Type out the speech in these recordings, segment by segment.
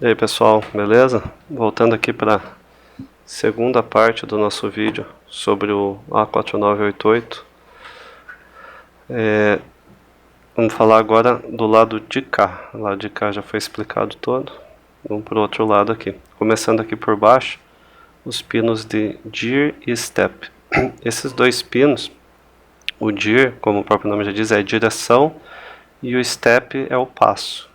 E aí pessoal, beleza? Voltando aqui para a segunda parte do nosso vídeo sobre o A4988. Vamos falar agora do lado de cá. O lado de cá já foi explicado todo. Vamos para o outro lado aqui. Começando aqui por baixo, os pinos de Dir e Step. Esses dois pinos, o Dir, como o próprio nome já diz, é a direção, e o Step é o passo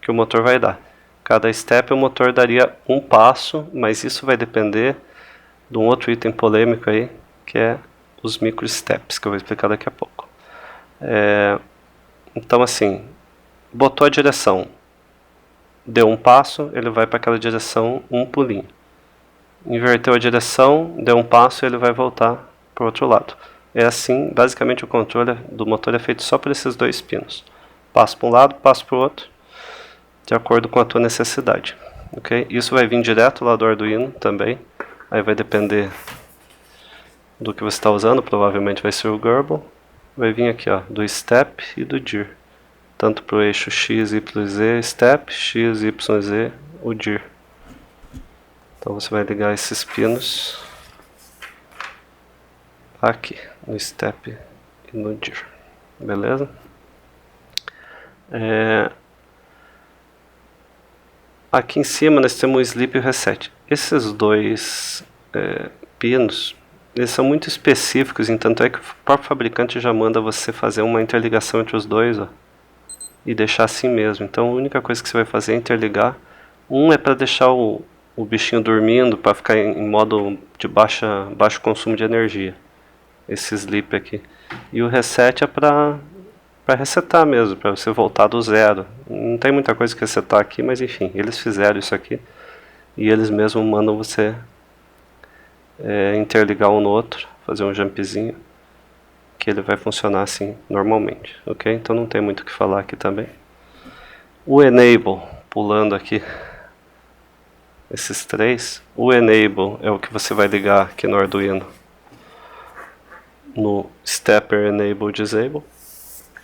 que o motor vai dar. Cada step o motor daria um passo, mas isso vai depender de um outro item polêmico aí, que é os micro steps, que eu vou explicar daqui a pouco. Então assim, botou a direção, deu um passo, ele vai para aquela direção um pulinho. Inverteu a direção, deu um passo, ele vai voltar para o outro lado. É assim, basicamente o controle do motor é feito só por esses dois pinos. Passo para um lado, passo para o outro, de acordo com a tua necessidade. Okay? Isso vai vir direto lá do Arduino também. Aí vai depender do que você está usando, provavelmente vai ser o Gerbil. Vai vir aqui ó, do Step e do Dir. Tanto para o eixo X, Y, Z, Step, X, Y, Z, o Dir. Então você vai ligar esses pinos aqui, no Step e no Dir. Beleza? Aqui em cima nós temos o Sleep e o Reset. Esses dois pinos, eles são muito específicos, tanto é que o próprio fabricante já manda você fazer uma interligação entre os dois, ó, e deixar assim mesmo. Então a única coisa que você vai fazer é interligar. Um é para deixar o bichinho dormindo, para ficar em modo de baixo consumo de energia, esse Sleep aqui. E o Reset é para resetar mesmo, para você voltar do zero. Não tem muita coisa que resetar aqui, mas enfim, eles fizeram isso aqui e eles mesmos mandam você interligar um no outro, fazer um jumpzinho, que ele vai funcionar assim normalmente, ok? Então não tem muito o que falar aqui também. O Enable, pulando aqui esses três, o Enable é o que você vai ligar aqui no Arduino, no Stepper Enable Disable.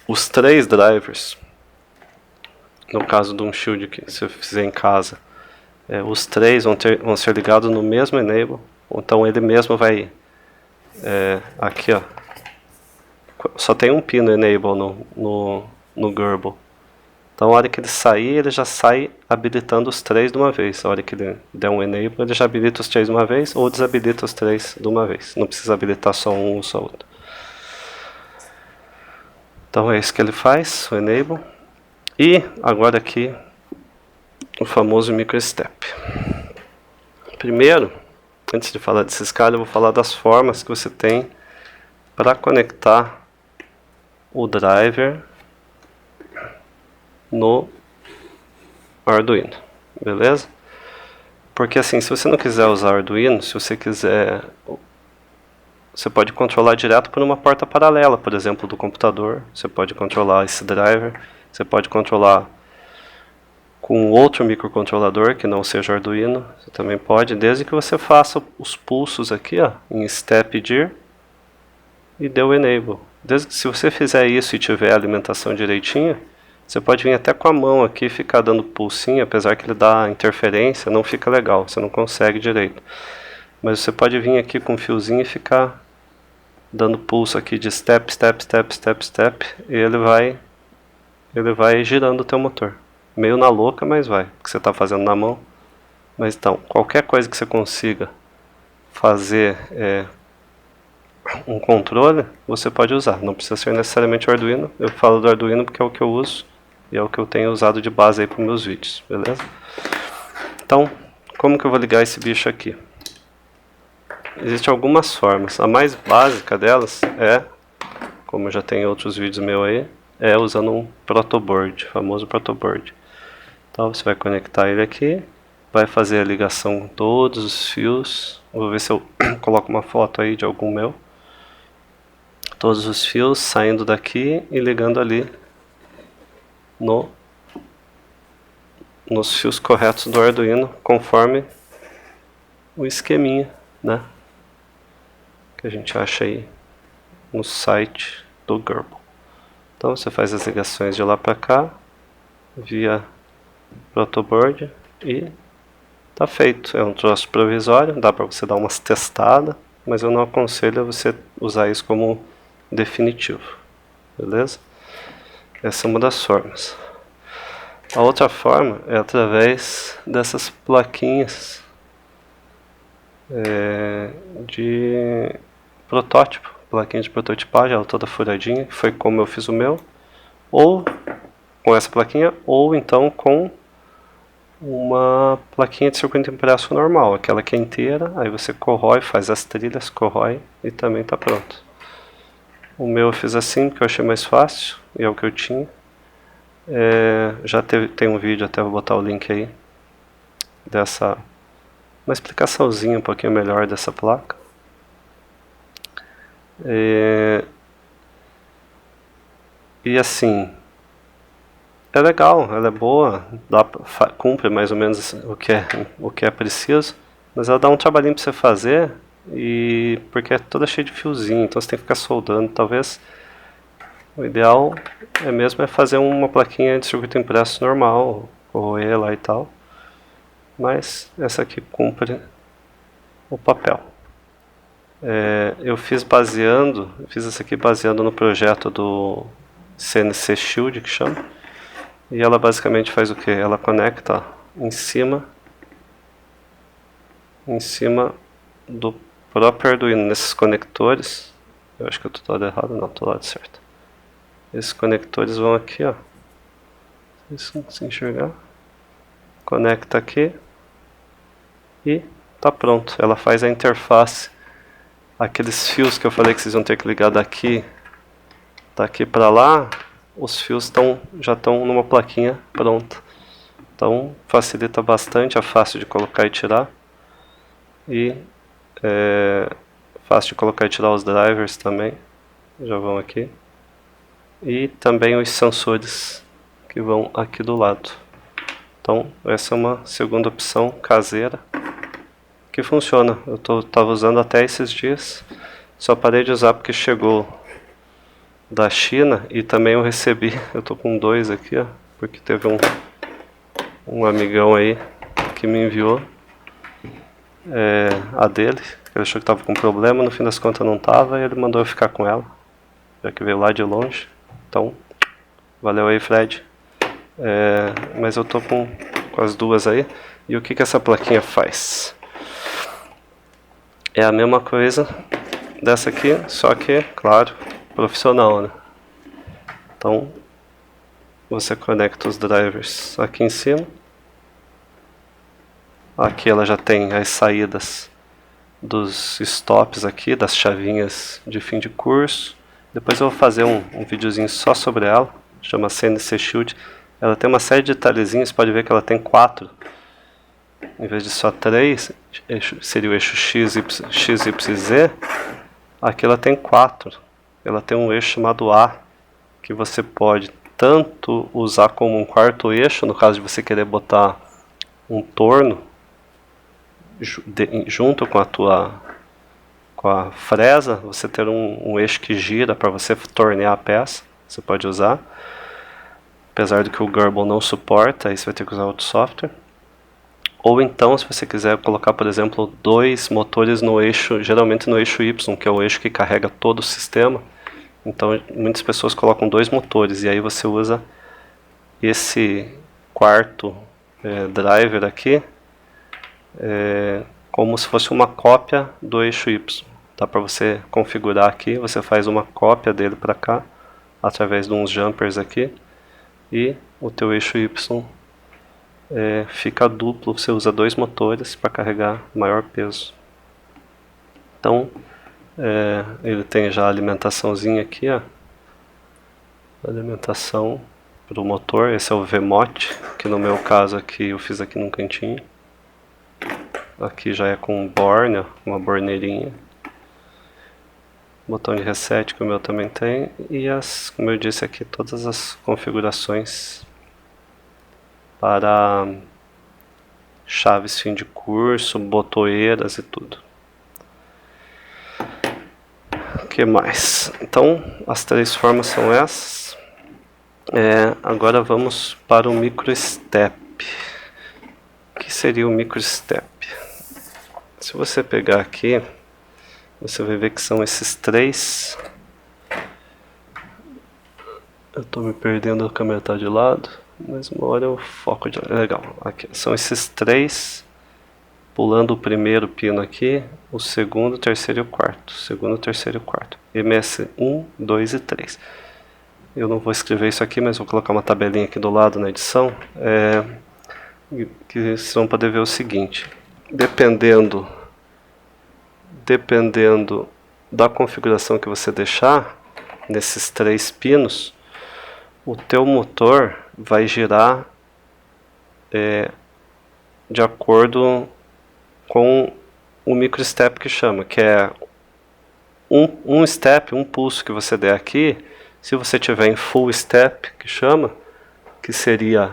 Os três drivers, no caso de um shield que se eu fizer em casa, os três vão ser ligados no mesmo enable, então ele mesmo vai aqui ó, só tem um pino enable no Gerbil, então a hora que ele sair, ele já sai habilitando os três de uma vez. A hora que ele der um enable, ele já habilita os três de uma vez ou desabilita os três de uma vez, não precisa habilitar só um ou só outro. Então é isso que ele faz, o enable. E agora aqui o famoso microstep. Primeiro, antes de falar desses caras, eu vou falar das formas que você tem para conectar o driver no Arduino, beleza? Porque assim, se você não quiser usar Arduino, se você quiser, você pode controlar direto por uma porta paralela, por exemplo, do computador. Você pode controlar esse driver, você pode controlar com outro microcontrolador que não seja Arduino, você também pode, desde que você faça os pulsos aqui ó, em Step Dir e dê o Enable. Desde que, se você fizer isso e tiver a alimentação direitinho, você pode vir até com a mão aqui e ficar dando pulsinho, apesar que ele dá interferência, não fica legal, você não consegue direito. Mas você pode vir aqui com um fiozinho e ficar dando pulso aqui de Step, Step, Step, Step, Step, e ele vai girando o teu motor. Meio na louca, mas vai, que você está fazendo na mão. Mas então, qualquer coisa que você consiga fazer um controle, você pode usar. Não precisa ser necessariamente o Arduino. Eu falo do Arduino porque é o que eu uso e é o que eu tenho usado de base aí para os meus vídeos, beleza? Então, como que eu vou ligar esse bicho aqui? Existem algumas formas. A mais básica delas é, como eu já tenho outros vídeos meus aí, é usando um protoboard, famoso protoboard. Então você vai conectar ele aqui, vai fazer a ligação com todos os fios. Vou ver se eu coloco uma foto aí de algum meu. Todos os fios saindo daqui e ligando ali nos fios corretos do Arduino, conforme o esqueminha, né, que a gente acha aí no site do Gerbil. Então você faz as ligações de lá para cá via protoboard e tá feito. É um troço provisório, dá para você dar umas testadas, mas eu não aconselho você usar isso como definitivo, beleza? Essa é uma das formas. A outra forma é através dessas plaquinhas de protótipo, plaquinha de prototipagem, ela toda furadinha, que foi como eu fiz o meu, ou com essa plaquinha, ou então com uma plaquinha de circuito impresso normal, aquela que é inteira, aí você corrói, faz as trilhas, corrói e também está pronto. O meu eu fiz assim porque eu achei mais fácil e é o que eu tinha. Tem um vídeo, até vou botar o link aí, dessa uma explicaçãozinha um pouquinho melhor dessa placa. E assim, é legal, ela é boa, cumpre mais ou menos o que é preciso, mas ela dá um trabalhinho para você fazer, porque é toda cheia de fiozinho, então você tem que ficar soldando. Talvez o ideal é fazer uma plaquinha de circuito impresso normal, corroer lá e tal, mas essa aqui cumpre o papel. Eu fiz essa aqui baseando no projeto do CNC Shield, que chama, e ela basicamente faz o que? Ela conecta em cima do próprio Arduino, nesses conectores. Eu acho que eu estou do lado errado, não, estou do lado certo. Esses conectores vão aqui, ó. Se enxergar, conecta aqui e tá pronto. Ela faz a interface. Aqueles fios que eu falei que vocês vão ter que ligar daqui para lá, os fios já estão numa plaquinha pronta. Então facilita bastante, é fácil de colocar e tirar. E fácil de colocar e tirar os drivers também, já vão aqui. E também os sensores que vão aqui do lado. Então essa é uma segunda opção caseira que funciona. Eu estava usando até esses dias, só parei de usar porque chegou da China e também eu recebi, eu tô com 2 aqui, ó, porque teve um amigão aí que me enviou a dele, ele achou que estava com problema, no fim das contas não estava, e ele mandou eu ficar com ela, já que veio lá de longe. Então, valeu aí, Fred. Mas eu tô com as duas aí. E o que essa plaquinha faz? É a mesma coisa dessa aqui, só que, claro, profissional, né? Então, você conecta os drivers aqui em cima. Aqui ela já tem as saídas dos stops aqui, das chavinhas de fim de curso. Depois eu vou fazer um videozinho só sobre ela, chama CNC Shield. Ela tem uma série de detalhezinhos, pode ver que ela tem 4. Em vez de só 3, seria o eixo X, Y, Z. Aqui ela tem 4. Ela tem um eixo chamado A, que você pode tanto usar como um quarto eixo, no caso de você querer botar um torno junto com a fresa, você ter um eixo que gira para você tornear a peça, você pode usar. Apesar do que o Gerbil não suporta, aí você vai ter que usar outro software. Ou então, se você quiser colocar, por exemplo, 2 motores no eixo, geralmente no eixo Y, que é o eixo que carrega todo o sistema. Então, muitas pessoas colocam 2 motores, e aí você usa esse quarto driver aqui como se fosse uma cópia do eixo Y. Dá para você configurar aqui, você faz uma cópia dele para cá, através de uns jumpers aqui, e o teu eixo Y fica duplo, você usa 2 motores para carregar maior peso. Então, ele tem já a alimentaçãozinha aqui, ó. Alimentação para o motor, esse é o VMOT, que no meu caso aqui eu fiz aqui num cantinho. Aqui já é com borne, uma borneirinha. Botão de reset, que o meu também tem. E como eu disse aqui, todas as configurações para chaves fim de curso, botoeiras e tudo. O que mais? Então, as 3 formas são essas. Agora vamos para o micro step. seria o microstep? Se você pegar aqui, você vai ver que são esses três. Eu estou me perdendo, a câmera está de lado, mas uma hora eu foco de... Legal, aqui são esses três, pulando o primeiro pino aqui, o segundo, o terceiro e o quarto. Segundo, terceiro e o quarto. MS 1, 2 e 3. Eu não vou escrever isso aqui, mas vou colocar uma tabelinha aqui do lado na edição, que vocês vão poder ver o seguinte. Dependendo da configuração que você deixar nesses três pinos, o teu motor vai girar de acordo com o microstep que chama, que é um step, um pulso que você der aqui. Se você tiver em full step, que chama, que seria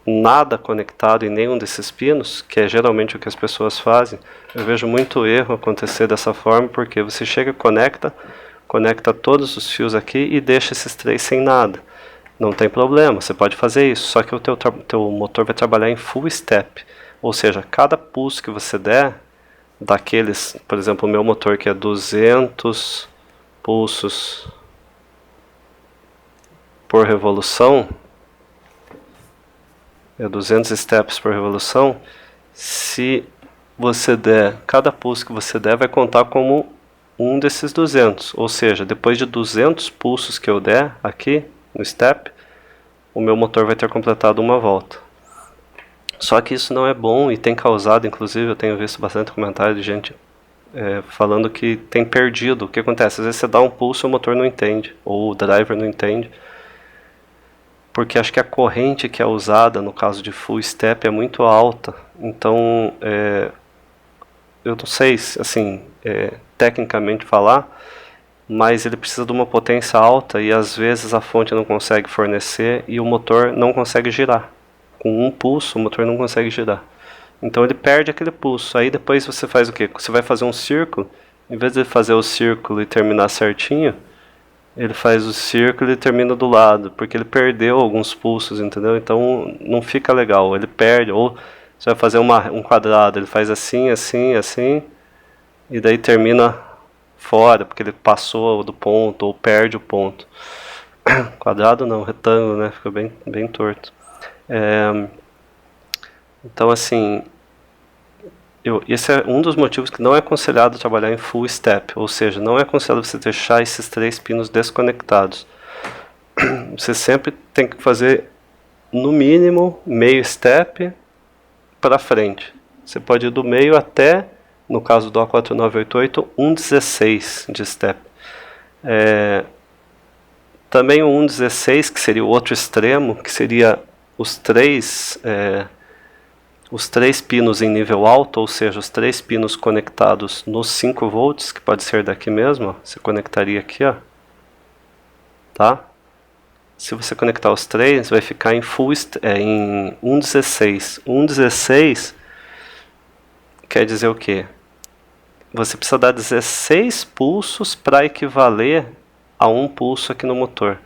nada conectado em nenhum desses pinos, que é geralmente o que as pessoas fazem. Eu vejo muito erro acontecer dessa forma, porque você chega, conecta todos os fios aqui e deixa esses três sem nada. Não tem problema, você pode fazer isso, só que o teu motor vai trabalhar em full step, ou seja, cada pulso que você der, daqueles, por exemplo, o meu motor que é 200 pulsos por revolução, 200 steps por revolução, se você der, cada pulso que você der vai contar como um desses 200, ou seja, depois de 200 pulsos que eu der aqui no step, o meu motor vai ter completado uma volta. Só que isso não é bom e tem causado, inclusive eu tenho visto bastante comentário de gente falando que tem perdido. O que acontece? Às vezes você dá um pulso e o motor não entende, ou o driver não entende, porque acho que a corrente que é usada no caso de full step é muito alta. Então, eu não sei, assim, tecnicamente falar, mas ele precisa de uma potência alta e às vezes a fonte não consegue fornecer e o motor não consegue girar. Com um pulso o motor não consegue girar. Então ele perde aquele pulso. Aí depois você faz o quê? Você vai fazer um círculo, em vez de fazer o círculo e terminar certinho, ele faz o círculo e termina do lado, porque ele perdeu alguns pulsos, entendeu? Então não fica legal, ele perde. Ou você vai fazer um quadrado, ele faz assim, assim, assim, e daí termina fora, porque ele passou do ponto, ou perde o ponto. Quadrado não, retângulo, né? Fica bem torto. Então assim, esse é um dos motivos que não é aconselhado trabalhar em full step, ou seja, não é aconselhado você deixar esses três pinos desconectados. Você sempre tem que fazer no mínimo meio step para frente. Você pode ir do meio até, no caso do A4988, 1/16 de step. Também o 1/16, que seria o outro extremo, que seria os três pinos em nível alto, ou seja, os três pinos conectados nos 5 volts, que pode ser daqui mesmo, ó. Você conectaria aqui, ó, tá? Se você conectar os três, vai ficar em em 1/16. 1/16 quer dizer o quê? Você precisa dar 16 pulsos para equivaler a um pulso aqui no motor.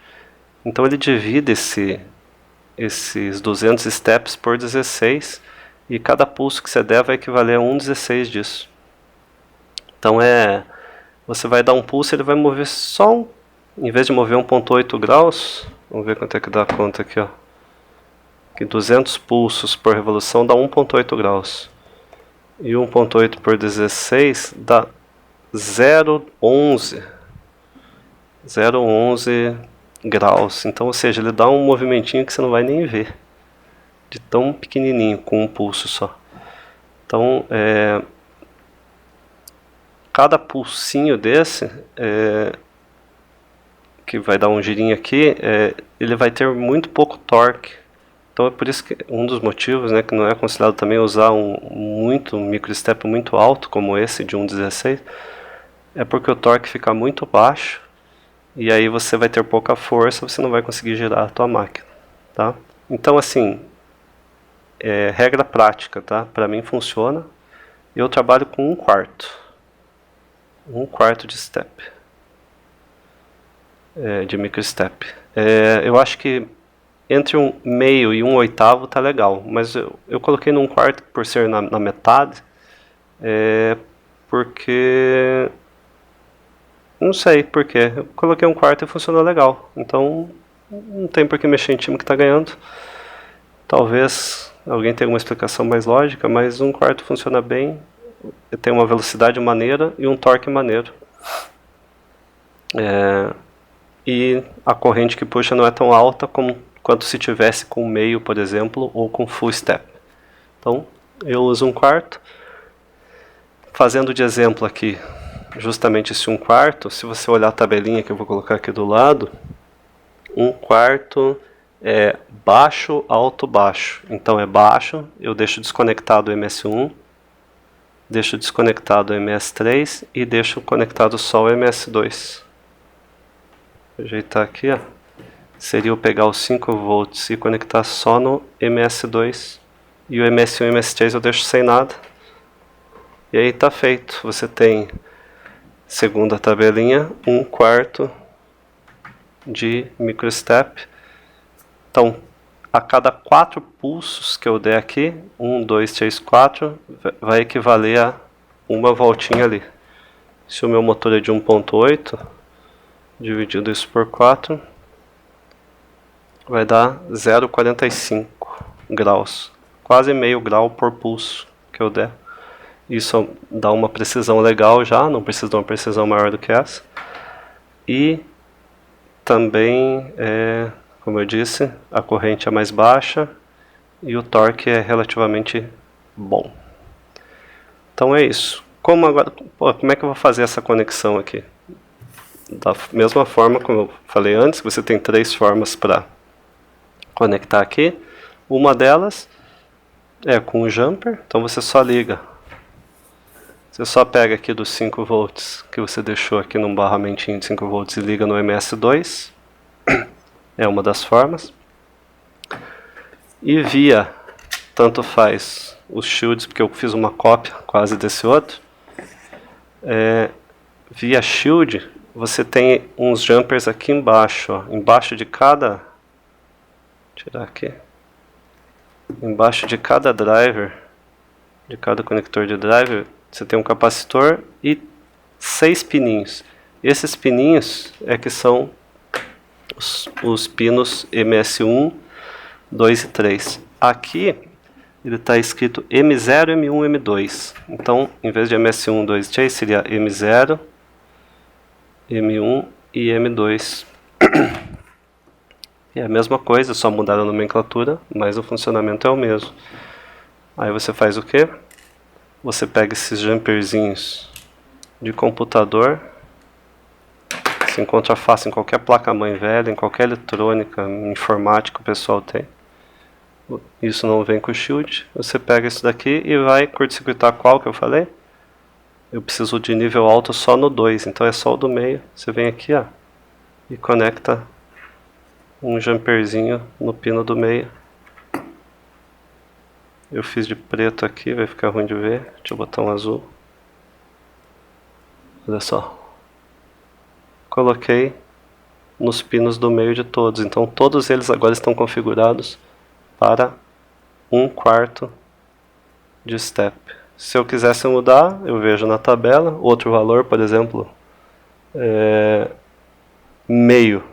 Então ele divide esses 200 steps por 16, e cada pulso que você der vai equivaler a 1/16 disso. Então você vai dar um pulso e ele vai mover só em vez de mover 1.8 graus, vamos ver quanto é que dá a conta aqui, ó. Que 200 pulsos por revolução dá 1.8 graus. E 1.8 por 16 dá 0.11 graus. Então, ou seja, ele dá um movimentinho que você não vai nem ver, de tão pequenininho, com um pulso só. Então, cada pulsinho desse, que vai dar um girinho aqui, ele vai ter muito pouco torque. Então é por isso que um dos motivos, né, que não é aconselhado também usar um microstep muito alto, como esse de 1/16, é porque o torque fica muito baixo, e aí você vai ter pouca força, você não vai conseguir girar a tua máquina, tá? Então assim, regra prática, tá? Para mim funciona. Eu trabalho com 1/4 de step, de microstep. Eu acho que entre um meio e um oitavo tá legal, mas eu coloquei num quarto por ser na metade, porque não sei porquê. Eu coloquei um quarto e funcionou legal, então não tem por que mexer em time que tá ganhando. Talvez alguém tenha uma explicação mais lógica, mas um quarto funciona bem, tem uma velocidade maneira e um torque maneiro. E a corrente que puxa não é tão alta quanto se tivesse com meio, por exemplo, ou com full step. Então, eu uso um quarto. Fazendo de exemplo aqui, justamente esse um quarto, se você olhar a tabelinha que eu vou colocar aqui do lado, um quarto é baixo, alto, baixo. Então é baixo, eu deixo desconectado o MS1, deixo desconectado o MS3 e deixo conectado só o MS2. Vou ajeitar aqui, ó. Seria eu pegar os 5 volts e conectar só no MS2 e o MS1 e o MS3 eu deixo sem nada. E aí tá feito. Você tem, segundo a tabelinha, um quarto de microstep. Então, a cada 4 pulsos que eu der aqui, 1, 2, 3, 4, vai equivaler a uma voltinha ali. Se o meu motor é de 1.8, dividido isso por 4, vai dar 0,45 graus. Quase meio grau por pulso que eu der. Isso dá uma precisão legal já, não precisa de uma precisão maior do que essa. E também, como eu disse, a corrente é mais baixa e o torque é relativamente bom. Então é isso. Como é que eu vou fazer essa conexão aqui? Da mesma forma como eu falei antes, você tem 3 formas para conectar aqui. Uma delas é com o jumper, então você só liga. Você só pega aqui dos 5 volts que você deixou aqui num barramentinho de 5 volts e liga no MS2. É uma das formas. E via, tanto faz os shields, porque eu fiz uma cópia quase desse outro. Via shield, você tem uns jumpers aqui embaixo, ó, embaixo de cada... Vou tirar aqui. Embaixo de cada driver, de cada conector de driver, você tem um capacitor e 6 pininhos. Esses pininhos é que são os pinos MS1, 2 e 3. Aqui ele está escrito M0, M1, M2. Então, em vez de MS1, 2 e 3, seria M0, M1 e M2. É a mesma coisa, só mudar a nomenclatura, mas o funcionamento é o mesmo. Aí você faz o quê? Você pega esses jumperzinhos de computador, se encontra fácil em qualquer placa-mãe velha, em qualquer eletrônica, informática o pessoal tem. Isso não vem com o shield. Você pega isso daqui e vai curto-circuitar qual que eu falei? Eu preciso de nível alto só no 2, então é só o do meio. Você vem aqui, ó, e conecta um jumperzinho no pino do meio. Eu fiz de preto aqui, vai ficar ruim de ver. Deixa eu botar um azul. Olha só. Coloquei nos pinos do meio de todos. Então todos eles agora estão configurados para 1/4 de step. Se eu quisesse mudar, eu vejo na tabela. Outro valor, por exemplo, meio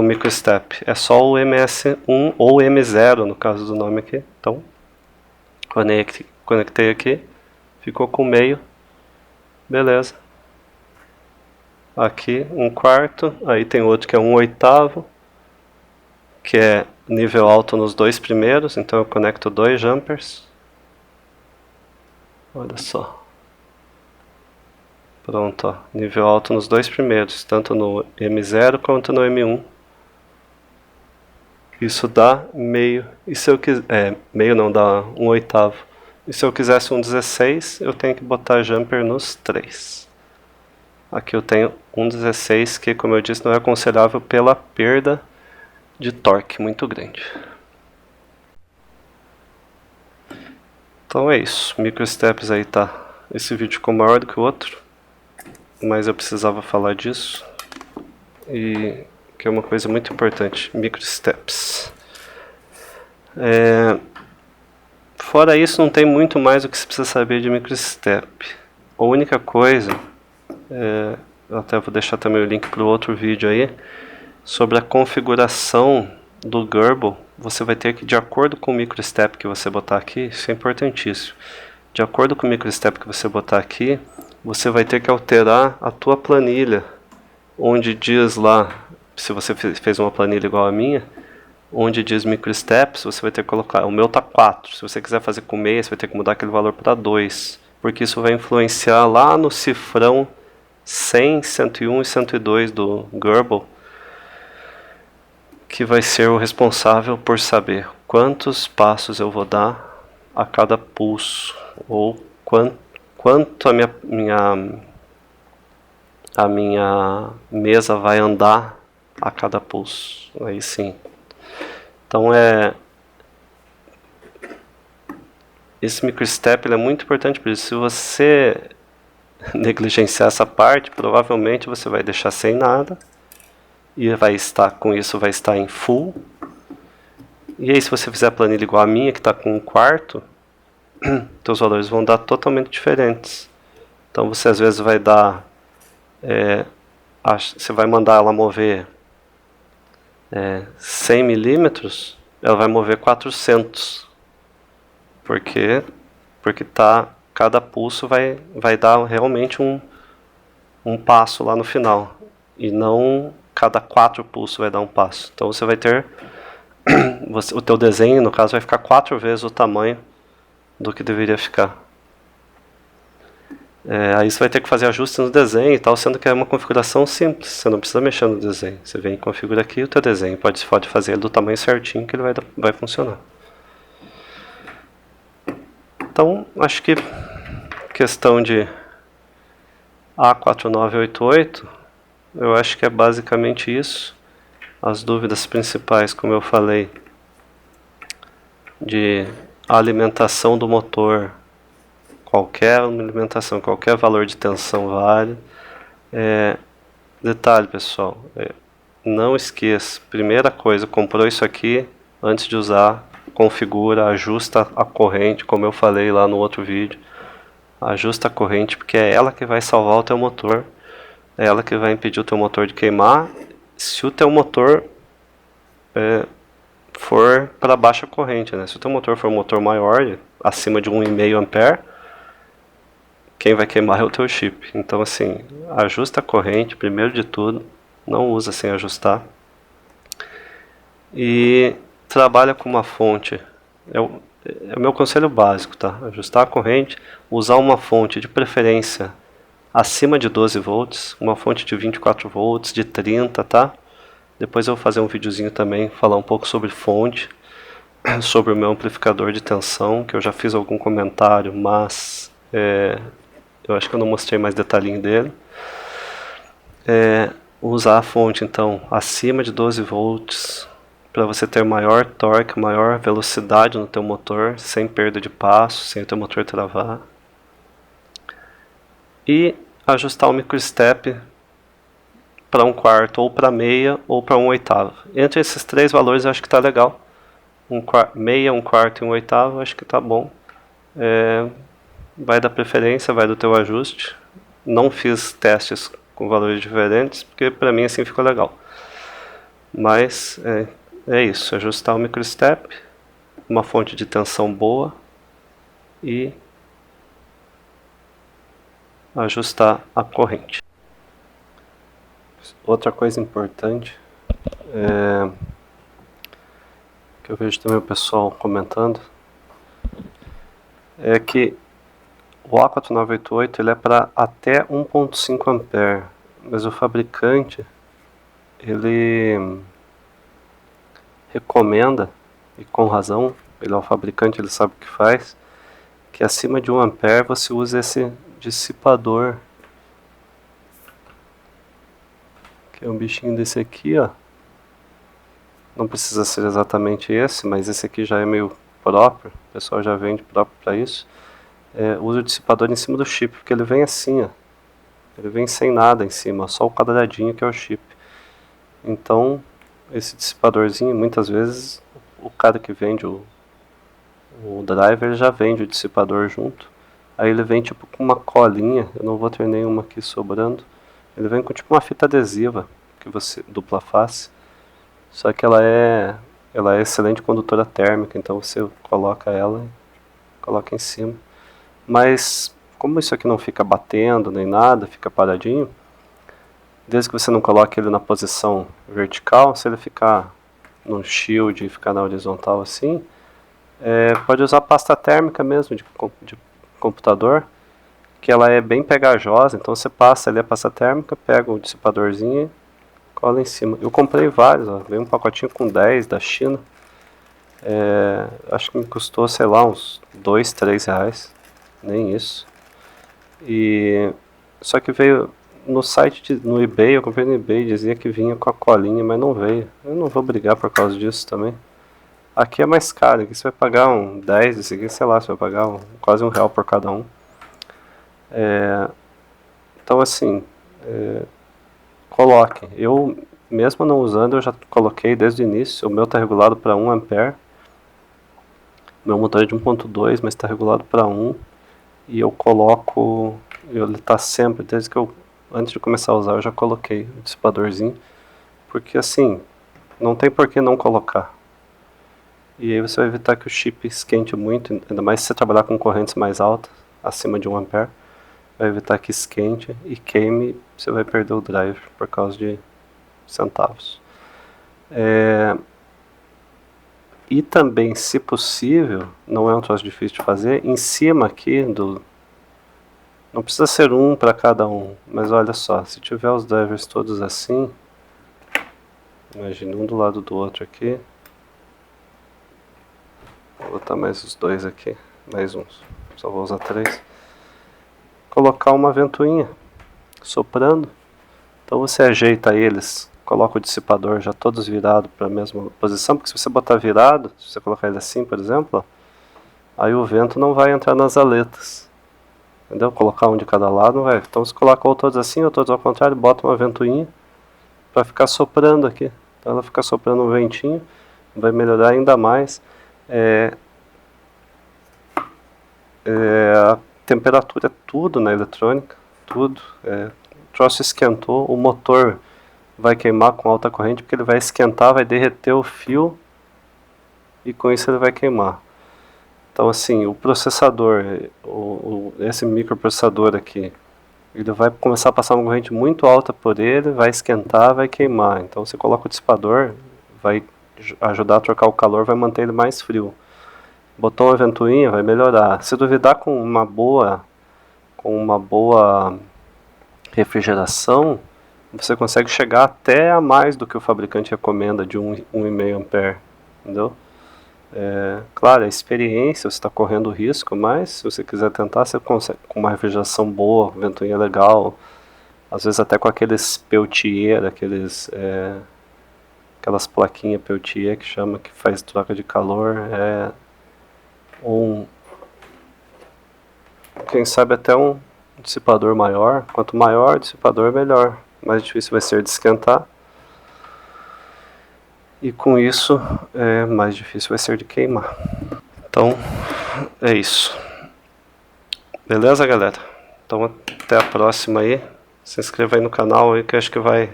microstep. É só o MS1 ou M0 no caso do nome aqui. Então, conectei aqui, ficou com meio, beleza. Aqui 1/4, aí tem outro que é 1/8, que é nível alto nos 2 primeiros, então eu conecto 2 jumpers. Olha só. Pronto, ó, nível alto nos 2 primeiros, tanto no M0 quanto no M1. Isso dá meio. E se eu quiser, meio não, dá 1/8. E se eu quisesse um 16, eu tenho que botar jumper nos 3. Aqui eu tenho um 16 que, como eu disse, não é aconselhável pela perda de torque muito grande. Então é isso, microsteps aí tá. Esse vídeo ficou maior do que o outro, mas eu precisava falar disso. E que é uma coisa muito importante, microsteps. Fora isso, não tem muito mais o que você precisa saber de microstep. A única coisa, eu até vou deixar também o link para o outro vídeo aí, sobre a configuração do Gerbil. Você vai ter que, de acordo com o microstep que você botar aqui, isso é importantíssimo, de acordo com o microstep que você botar aqui, você vai ter que alterar a tua planilha, onde diz lá, se você fez uma planilha igual a minha, onde diz microsteps, você vai ter que colocar, o meu tá 4, se você quiser fazer com meia, você vai ter que mudar aquele valor para 2, porque isso vai influenciar lá no cifrão 100, 101 e 102 do Gerbil, que vai ser o responsável por saber quantos passos eu vou dar a cada pulso, ou quanto a minha mesa vai andar a cada pulso. Aí sim. Então esse microstep é muito importante por isso. Se você negligenciar essa parte, provavelmente você vai deixar sem nada e vai estar em full. E aí, se você fizer a planilha igual a minha, que está com 1/4, seus valores vão dar totalmente diferentes. Então você às vezes vai dar, você vai mandar ela mover 100 milímetros, ela vai mover 400, porque cada pulso vai dar realmente um passo lá no final, e não cada 4 pulsos vai dar um passo. Então você vai ter o teu desenho, no caso, vai ficar 4 vezes o tamanho do que deveria ficar. Aí você vai ter que fazer ajustes no desenho e tal, sendo que é uma configuração simples, você não precisa mexer no desenho. Você vem e configura aqui o teu desenho, pode fazer ele do tamanho certinho que ele vai funcionar. Então, acho que questão de A4988, eu acho que é basicamente isso. As dúvidas principais, como eu falei, de alimentação do motor, qualquer alimentação, qualquer valor de tensão vale. Detalhe, pessoal, não esqueça, primeira coisa, comprou isso aqui, antes de usar, configura, ajusta a corrente, como eu falei lá no outro vídeo, ajusta a corrente, porque é ela que vai salvar o teu motor, é ela que vai impedir o teu motor de queimar, se o teu motor for para baixa corrente, né? Se o teu motor for um motor maior, acima de 1,5 ampere, quem vai queimar é o teu chip. Então assim, ajusta a corrente, primeiro de tudo, não usa sem ajustar. E trabalha com uma fonte, é o meu conselho básico, tá? Ajustar a corrente, usar uma fonte de preferência acima de 12 volts, uma fonte de 24 volts, de 30, tá? Depois eu vou fazer um videozinho também, falar um pouco sobre fonte, sobre o meu amplificador de tensão, que eu já fiz algum comentário, mas eu acho que eu não mostrei mais detalhinho dele. Usar a fonte então acima de 12 volts, para você ter maior torque, maior velocidade no teu motor, sem perda de passo, sem o teu motor travar. E ajustar o microstep para 1/4, ou para meia, ou para 1/8. Entre esses 3 valores eu acho que está legal. Meia, 1/4 e 1/8 acho que está bom. Vai da preferência, vai do teu ajuste. Não fiz testes com valores diferentes, porque para mim assim ficou legal. Mas é isso, ajustar o microstep, uma fonte de tensão boa e ajustar a corrente. Outra coisa importante que eu vejo também o pessoal comentando é que o A4988 ele é para até 1.5 ampere, mas o fabricante ele recomenda, e com razão, ele é o fabricante, ele sabe o que faz, que acima de 1 ampere você usa esse dissipador, que é um bichinho desse aqui, ó. Não precisa ser exatamente esse, mas esse aqui já é meio próprio, o pessoal já vende próprio para isso. Usa o dissipador em cima do chip, porque ele vem assim, ó. Ele vem sem nada em cima, só o quadradinho que é o chip. Então esse dissipadorzinho, muitas vezes o cara que vende o driver já vende o dissipador junto. Aí ele vem tipo com uma colinha, eu não vou ter nenhuma aqui sobrando. Ele vem com tipo uma fita adesiva, que você dupla face. Só que ela é excelente condutora térmica, então você coloca ela e coloca em cima. Mas como isso aqui não fica batendo nem nada, fica paradinho, desde que você não coloque ele na posição vertical, se ele ficar no shield e ficar na horizontal assim, pode usar pasta térmica mesmo de computador, que ela é bem pegajosa, então você passa ali a pasta térmica, pega o dissipadorzinho e cola em cima. Eu comprei vários, ó, veio um pacotinho com 10 da China, acho que me custou, sei lá, uns 2, 3 reais, nem isso. E só que veio no site, no eBay, eu comprei no eBay, dizia que vinha com a colinha, mas não veio. Eu não vou brigar por causa disso também. Aqui é mais caro, aqui você vai pagar um 10, esse aqui, sei lá, você vai pagar quase R$1 por cada um. Então assim, coloque. Eu, mesmo não usando, eu já coloquei desde o início. O meu está regulado para 1 ampere. Meu motor é de 1.2, mas está regulado para 1. E eu coloco, ele está sempre, desde que antes de começar a usar, eu já coloquei o dissipadorzinho. Porque assim, não tem por que não colocar. E aí você vai evitar que o chip esquente muito, ainda mais se você trabalhar com correntes mais altas, acima de 1 ampere. Vai evitar que esquente e queime, você vai perder o drive por causa de centavos. E também, se possível, não é um troço difícil de fazer, em cima aqui não precisa ser um para cada um, mas olha só, se tiver os drivers todos assim, imagine um do lado do outro aqui, vou botar mais os dois aqui, mais uns, só vou usar 3, colocar uma ventoinha soprando, então você ajeita eles, coloca o dissipador já todos virados para a mesma posição, porque se você botar virado, se você colocar ele assim, por exemplo, aí o vento não vai entrar nas aletas, entendeu? Colocar um de cada lado não vai. Então você coloca ou todos assim ou todos ao contrário, bota uma ventoinha para ficar soprando aqui. Então ela fica soprando um ventinho, vai melhorar ainda mais a temperatura, tudo na eletrônica, tudo. O troço esquentou, o motor vai queimar com alta corrente porque ele vai esquentar, vai derreter o fio e com isso ele vai queimar. Então assim, o processador, esse microprocessador aqui, ele vai começar a passar uma corrente muito alta por ele, vai esquentar, vai queimar. Então você coloca o dissipador, vai ajudar a trocar o calor, vai manter ele mais frio. Botou uma ventoinha, vai melhorar. Se duvidar com uma boa refrigeração, você consegue chegar até a mais do que o fabricante recomenda de 1,5 ampere, entendeu? Claro, a experiência, você está correndo risco, mas se você quiser tentar, você consegue com uma refrigeração boa, ventoinha legal, às vezes até com aqueles Peltier, aquelas plaquinhas Peltier que chama, que faz troca de calor, quem sabe até um dissipador maior. Quanto maior o dissipador, melhor. Mais difícil vai ser de esquentar. E com isso, mais difícil vai ser de queimar. Então, é isso. Beleza, galera? Então, até a próxima aí. Se inscreva aí no canal aí, que acho que vai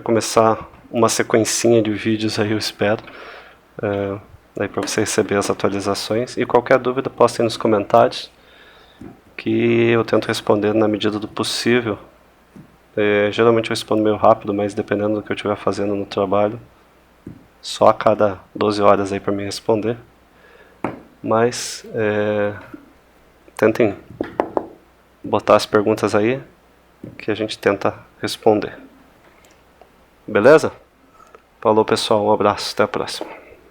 começar uma sequencinha de vídeos aí, eu espero. Aí para você receber as atualizações. E qualquer dúvida, postem nos comentários, que eu tento responder na medida do possível. Geralmente eu respondo meio rápido, mas dependendo do que eu estiver fazendo no trabalho, só a cada 12 horas aí para me responder. Mas tentem botar as perguntas aí, que a gente tenta responder. Beleza? Falou, pessoal, um abraço, até a próxima.